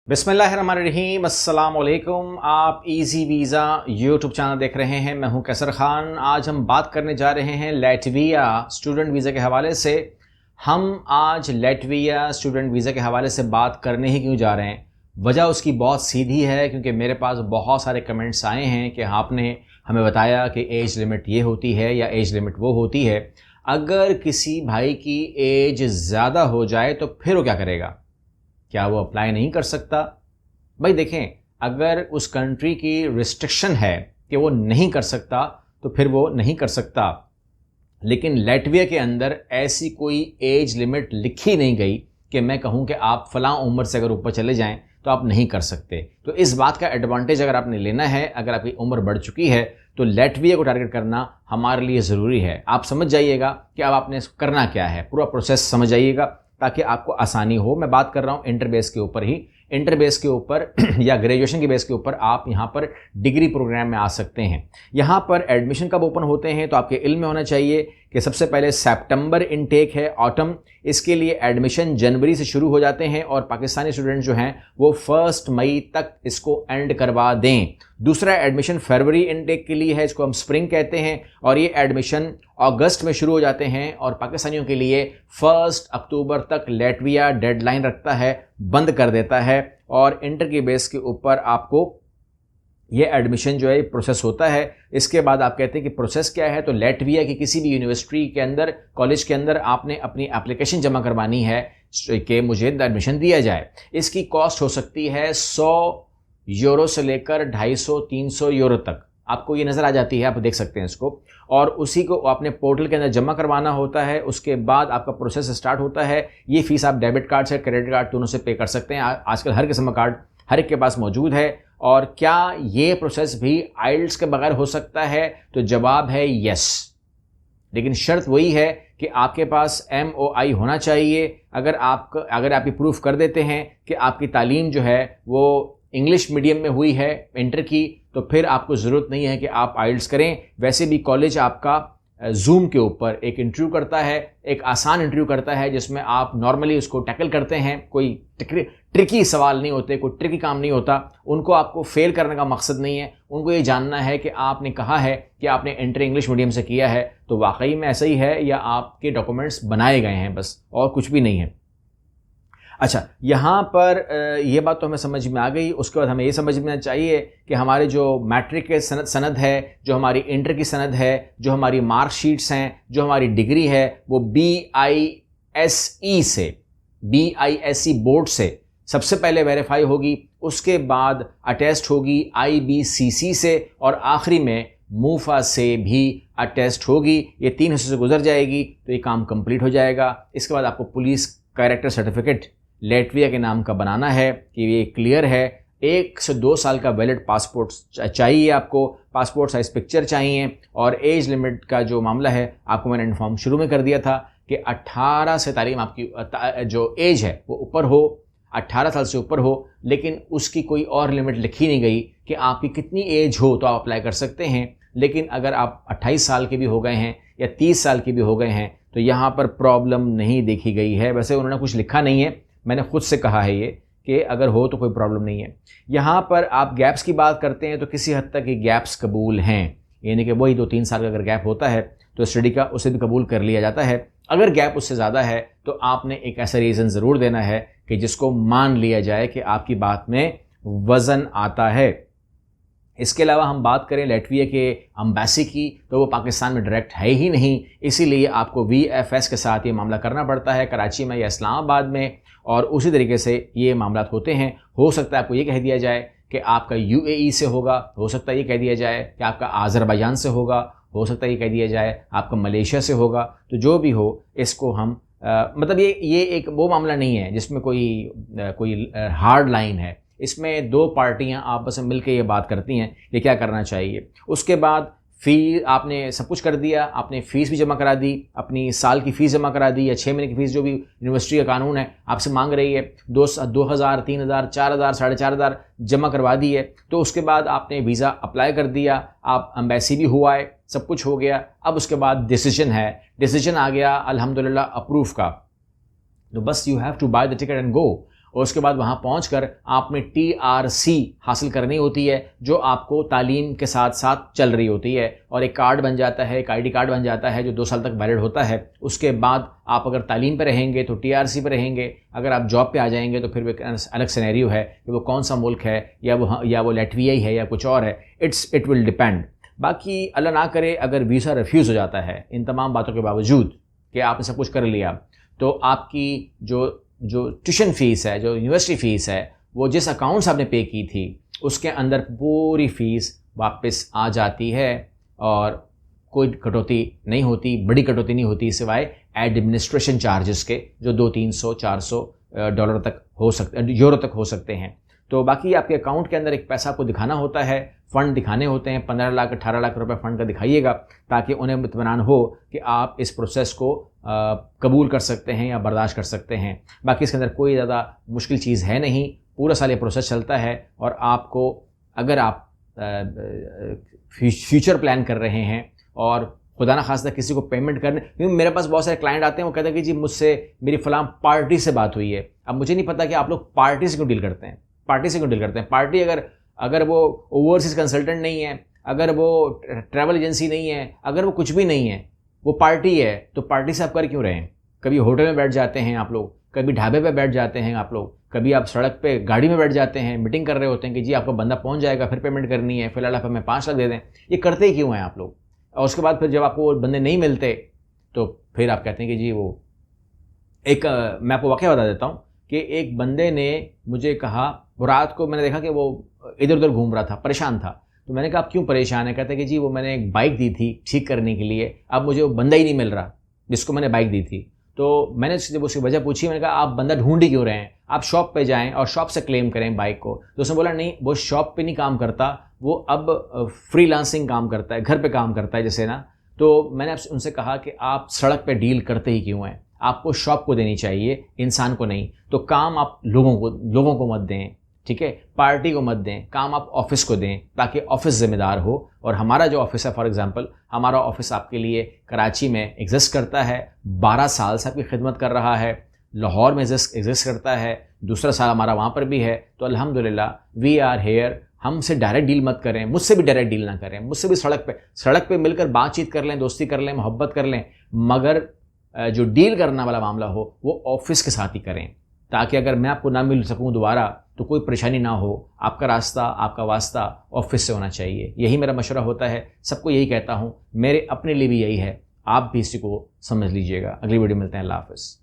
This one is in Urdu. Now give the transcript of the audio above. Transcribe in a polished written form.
بسم اللہ الرحمن الرحیم، السلام علیکم۔ آپ ایزی ویزا یوٹیوب چینل دیکھ رہے ہیں، میں ہوں کیسر خان۔ آج ہم بات کرنے جا رہے ہیں لیٹویا اسٹوڈنٹ ویزا کے حوالے سے۔ ہم آج لیٹویا اسٹوڈنٹ ویزا کے حوالے سے بات کرنے ہی کیوں جا رہے ہیں؟ وجہ اس کی بہت سیدھی ہے، کیونکہ میرے پاس بہت سارے کمنٹس آئے ہیں کہ آپ نے ہمیں بتایا کہ ایج لمٹ یہ ہوتی ہے یا ایج لمٹ وہ ہوتی ہے۔ اگر کسی بھائی کی ایج زیادہ ہو جائے تو پھر وہ کیا کرے گا؟ کیا وہ اپلائی نہیں کر سکتا؟ بھائی دیکھیں، اگر اس کنٹری کی ریسٹرکشن ہے کہ وہ نہیں کر سکتا تو پھر وہ نہیں کر سکتا، لیکن لیٹویا کے اندر ایسی کوئی ایج لمٹ لکھی نہیں گئی کہ میں کہوں کہ آپ فلاں عمر سے اگر اوپر چلے جائیں تو آپ نہیں کر سکتے۔ تو اس بات کا ایڈوانٹیج اگر آپ نے لینا ہے، اگر آپ کی عمر بڑھ چکی ہے تو لیٹویا کو ٹارگٹ کرنا ہمارے لیے ضروری ہے۔ آپ سمجھ جائیے گا کہ اب آپ نے کرنا کیا ہے، پورا پروسیس سمجھ جائیے گا تاکہ آپ کو آسانی ہو۔ میں بات کر رہا ہوں انٹر بیس کے اوپر ہی، انٹر بیس کے اوپر یا گریجویشن کی بیس کے اوپر آپ یہاں پر ڈگری پروگرام میں آ سکتے ہیں۔ یہاں پر ایڈمیشن کب اوپن ہوتے ہیں تو آپ کے علم میں ہونا چاہیے کہ سب سے پہلے سپٹمبر انٹیک ہے، آٹم، اس کے لیے ایڈمیشن جنوری سے شروع ہو جاتے ہیں اور پاکستانی اسٹوڈنٹ جو ہیں وہ 1 مئی تک اس کو اینڈ کروا دیں۔ دوسرا ایڈمیشن فروری انٹیک کے لیے ہے، اس کو ہم سپرنگ کہتے ہیں، اور یہ ایڈمیشن اگست میں شروع ہو جاتے ہیں اور پاکستانیوں کے لیے 1 اکتوبر تک لیٹویا ڈیڈ لائن رکھتا ہے، بند کر دیتا ہے، اور انٹر کی بیس کے اوپر آپ کو یہ ایڈمیشن جو ہے پروسیس ہوتا ہے۔ اس کے بعد آپ کہتے ہیں کہ پروسیس کیا ہے، تو لیٹویا کی کسی بھی یونیورسٹی کے اندر، کالج کے اندر آپ نے اپنی اپلیکیشن جمع کروانی ہے کہ مجھے ایڈمیشن دیا جائے۔ اس کی کاسٹ ہو سکتی ہے 100 یورو سے لے کر 250-300 یورو تک، آپ کو یہ نظر آ جاتی ہے، آپ دیکھ سکتے ہیں اس کو، اور اسی کو آپ نے پورٹل کے اندر جمع کروانا ہوتا ہے۔ اس کے بعد آپ کا پروسیس سٹارٹ ہوتا ہے۔ یہ فیس آپ ڈیبٹ کارڈ سے، کریڈٹ کارڈ دونوں سے پے کر سکتے ہیں۔ آج کل ہر قسم کا کارڈ ہر ایک کے پاس موجود ہے۔ اور کیا یہ پروسیس بھی آئلٹس کے بغیر ہو سکتا ہے؟ تو جواب ہے یس، لیکن شرط وہی ہے کہ آپ کے پاس MOI ہونا چاہیے۔ اگر آپ یہ پروف کر دیتے ہیں کہ آپ کی تعلیم جو ہے وہ انگلش میڈیم میں ہوئی ہے انٹر کی، تو پھر آپ کو ضرورت نہیں ہے کہ آپ آئلٹس کریں۔ ویسے بھی کالج آپ کا زوم کے اوپر ایک انٹرویو کرتا ہے، ایک آسان انٹرویو کرتا ہے جس میں آپ نارملی اس کو ٹیکل کرتے ہیں۔ کوئی ٹرکی سوال نہیں ہوتے، کوئی ٹرکی کام نہیں ہوتا۔ ان کو آپ کو فیل کرنے کا مقصد نہیں ہے، ان کو یہ جاننا ہے کہ آپ نے کہا ہے کہ آپ نے انٹر انگلش میڈیم سے کیا ہے تو واقعی میں ایسا ہی ہے یا آپ کے ڈاکومنٹس بنائے گئے ہیں، بس اور کچھ بھی نہیں ہے۔ اچھا، یہاں پر یہ بات تو ہمیں سمجھ میں آ گئی۔ اس کے بعد ہمیں یہ سمجھنا چاہیے کہ ہمارے جو میٹرک کے سند ہے، جو ہماری انٹر کی سند ہے، جو ہماری مارک شیٹس ہیں، جو ہماری ڈگری ہے، وہ BISE بورڈ سے سب سے پہلے ویریفائی ہوگی، اس کے بعد اٹیسٹ ہوگی IBCC سے، اور آخری میں موفا سے بھی اٹیسٹ ہوگی۔ یہ 3 حصوں سے گزر جائے گی تو یہ کام کمپلیٹ ہو جائے گا۔ اس کے بعد آپ کو پولیس کیریکٹر سرٹیفکیٹ لیٹویا کے نام کا بنانا ہے کہ یہ کلیئر ہے۔ 1 سے 2 سال کا ویلڈ پاسپورٹ چاہیے آپ کو، پاسپورٹ سائز پکچر چاہیے، اور ایج لمٹ کا جو معاملہ ہے آپ کو میں نے انفارم شروع میں کر دیا تھا کہ 18 سے تعلیم آپ کی جو ایج ہے وہ اوپر ہو، 18 سال سے اوپر ہو، لیکن اس کی کوئی اور لمٹ لکھی نہیں گئی کہ آپ کی کتنی ایج ہو تو آپ اپلائی کر سکتے ہیں۔ لیکن اگر آپ 28 سال کے بھی ہو گئے ہیں یا 30 سال کے بھی ہو گئے ہیں تو یہاں پر پرابلم نہیں دیکھی گئی ہے۔ ویسے انہوں نے کچھ لکھا نہیں ہے، میں نے خود سے کہا ہے یہ کہ اگر ہو تو کوئی پرابلم نہیں ہے۔ یہاں پر آپ گیپس کی بات کرتے ہیں تو کسی حد تک یہ گیپس قبول ہیں، یعنی کہ وہی 2-3 سال کا اگر گیپ ہوتا ہے تو اسٹڈی کا اسے بھی قبول کر لیا جاتا ہے۔ اگر گیپ اس سے زیادہ ہے تو آپ نے ایک ایسا ریزن ضرور دینا ہے کہ جس کو مان لیا جائے کہ آپ کی بات میں وزن آتا ہے۔ اس کے علاوہ ہم بات کریں لیٹویا کے امبیسی کی تو وہ پاکستان میں ڈائریکٹ ہے ہی نہیں، اسی لیے آپ کو VFS کے ساتھ یہ معاملہ کرنا پڑتا ہے، کراچی میں یا اسلام آباد میں، اور اسی طریقے سے یہ معاملات ہوتے ہیں۔ ہو سکتا ہے آپ کو یہ کہہ دیا جائے کہ آپ کا UAE سے ہوگا، ہو سکتا ہے یہ کہہ دیا جائے کہ آپ کا آذربائیجان سے ہوگا، ہو سکتا ہے یہ کہہ دیا جائے آپ کا ملیشیا سے ہوگا۔ تو جو بھی ہو، اس کو ہم مطلب یہ ایک وہ معاملہ نہیں ہے جس میں کوئی ہارڈ لائن ہے۔ اس میں 2 پارٹیاں آپس میں مل کے یہ بات کرتی ہیں کہ کیا کرنا چاہیے۔ اس کے بعد آپ نے سب کچھ کر دیا، آپ نے فیس بھی جمع کرا دی، اپنی سال کی فیس جمع کرا دی یا 6 مہینے کی فیس، جو بھی یونیورسٹی کا قانون ہے آپ سے مانگ رہی ہے، 2000 3000 4000 4500 جمع کروا دی ہے۔ تو اس کے بعد آپ نے ویزا اپلائی کر دیا، آپ امبیسی بھی ہوا ہے، سب کچھ ہو گیا۔ اب اس کے بعد ڈیسیجن آ گیا الحمدللہ اپروف کا، تو بس you have to buy the ticket and go. اور اس کے بعد وہاں پہنچ کر آپ نے TRC حاصل کرنی ہوتی ہے جو آپ کو تعلیم کے ساتھ ساتھ چل رہی ہوتی ہے، اور ایک کارڈ بن جاتا ہے، ایک ID کارڈ بن جاتا ہے جو 2 سال تک ویلڈ ہوتا ہے۔ اس کے بعد آپ اگر تعلیم پہ رہیں گے تو TRC پہ رہیں گے، اگر آپ جاب پہ آ جائیں گے تو پھر ایک الگ سینیریو ہے کہ وہ کون سا ملک ہے، یا وہ لیٹویا ہی ہے یا کچھ اور ہے، اٹ ول ڈیپینڈ۔ باقی اللہ نہ کرے اگر ویزا ریفیوز ہو جاتا ہے ان تمام باتوں کے باوجود کہ آپ نے سب کچھ کر لیا، تو آپ کی جو ٹیوشن فیس ہے، جو یونیورسٹی فیس ہے، وہ جس اکاؤنٹ سے آپ نے پے کی تھی اس کے اندر پوری فیس واپس آ جاتی ہے، اور کوئی کٹوتی نہیں ہوتی، بڑی کٹوتی نہیں ہوتی سوائے ایڈمنسٹریشن چارجز کے جو $200-300 تک ہو سکتے، یورو تک ہو سکتے ہیں۔ تو باقی آپ کے اکاؤنٹ کے اندر ایک پیسہ آپ کو دکھانا ہوتا ہے، فنڈ دکھانے ہوتے ہیں، 15 لاکھ 18 لاکھ روپے فنڈ کا دکھائیے گا تاکہ انہیں اطمینان ہو کہ آپ اس پروسیس کو قبول کر سکتے ہیں یا برداشت کر سکتے ہیں۔ باقی اس کے اندر کوئی زیادہ مشکل چیز ہے نہیں، پورا سال یہ پروسیس چلتا ہے، اور آپ کو اگر آپ فیوچر پلان کر رہے ہیں اور خدا نخواستہ کسی کو پیمنٹ کرنے، کیونکہ میرے پاس بہت سارے کلائنٹ آتے ہیں، وہ کہتے ہیں کہ جی مجھ سے میری فلاں پارٹی سے بات ہوئی ہے۔ اب مجھے نہیں پتا کہ آپ لوگ پارٹی سے کیوں ڈیل کرتے ہیں، پارٹی اگر وہ اوورسیز کنسلٹنٹ نہیں ہے، اگر وہ ٹریول ایجنسی نہیں ہے، اگر وہ کچھ بھی نہیں ہے، وہ پارٹی ہے، تو پارٹی سے آپ کر کیوں رہے ہیں؟ کبھی ہوٹل میں بیٹھ جاتے ہیں آپ لوگ، کبھی ڈھابے پہ بیٹھ جاتے ہیں آپ لوگ، کبھی آپ سڑک پہ گاڑی میں بیٹھ جاتے ہیں، میٹنگ کر رہے ہوتے ہیں کہ جی آپ کا بندہ پہنچ جائے گا، پھر پیمنٹ کرنی ہے، فی الحال آپ ہمیں 5 لاکھ دے دیں۔ یہ کرتے ہی کیوں ہیں آپ لوگ؟ اور اس کے بعد پھر جب آپ کو وہ بندے نہیں ملتے تو پھر آپ کہتے ہیں کہ جی وہ میں آپ کو واقعہ بتا دیتا ہوں کہ ایک بندے نے مجھے کہا، وہ رات کو میں نے دیکھا کہ وہ ادھر ادھر گھوم رہا تھا، پریشان تھا، تو میں نے کہا آپ کیوں پریشان ہے؟ کہتے ہیں کہ جی وہ میں نے ایک بائک دی تھی ٹھیک کرنے کے لیے، اب مجھے وہ بندہ ہی نہیں مل رہا جس کو میں نے بائک دی تھی۔ تو میں نے جب اس کی وجہ پوچھی، میں نے کہا آپ بندہ ڈھونڈ ہی کیوں رہے ہیں؟ آپ شاپ پہ جائیں اور شاپ سے کلیم کریں بائک کو۔ تو اس نے بولا نہیں، وہ شاپ پہ نہیں کام کرتا، وہ اب فری لانسنگ کام کرتا ہے، گھر پہ کام کرتا ہے جیسے نا۔ تو میں نے ان سے کہا کہ آپ سڑک پہ ڈیل کرتے ہی کیوں ہیں؟ آپ کو شاپ کو دینی چاہیے، انسان کو نہیں۔ تو کام آپ لوگوں کو مت دیں، ٹھیک ہے؟ پارٹی کو مت دیں، کام آپ آفس کو دیں تاکہ آفس ذمہ دار ہو۔ اور ہمارا جو آفس ہے، فار ایگزامپل ہمارا آفس آپ کے لیے کراچی میں ایگزسٹ کرتا ہے، 12 سال سے آپ کی خدمت کر رہا ہے، لاہور میں ایگزسٹ کرتا ہے، دوسرا سال ہمارا وہاں پر بھی ہے۔ تو الحمدللہ وی آر ہیئر۔ ہم سے ڈائریکٹ ڈیل مت کریں، مجھ سے بھی ڈائریکٹ ڈیل نہ کریں، مجھ سے بھی سڑک پہ مل کر بات چیت کر لیں، دوستی کر لیں، محبت کر لیں، مگر جو ڈیل کرنا والا معاملہ ہو وہ آفس کے ساتھ ہی کریں، تاکہ اگر میں آپ کو نہ مل سکوں دوبارہ تو کوئی پریشانی نہ ہو۔ آپ کا راستہ، آپ کا واسطہ آفس سے ہونا چاہیے، یہی میرا مشورہ ہوتا ہے، سب کو یہی کہتا ہوں، میرے اپنے لیے بھی یہی ہے، آپ بھی اسی کو سمجھ لیجئے گا۔ اگلی ویڈیو ملتے ہیں، اللہ حافظ۔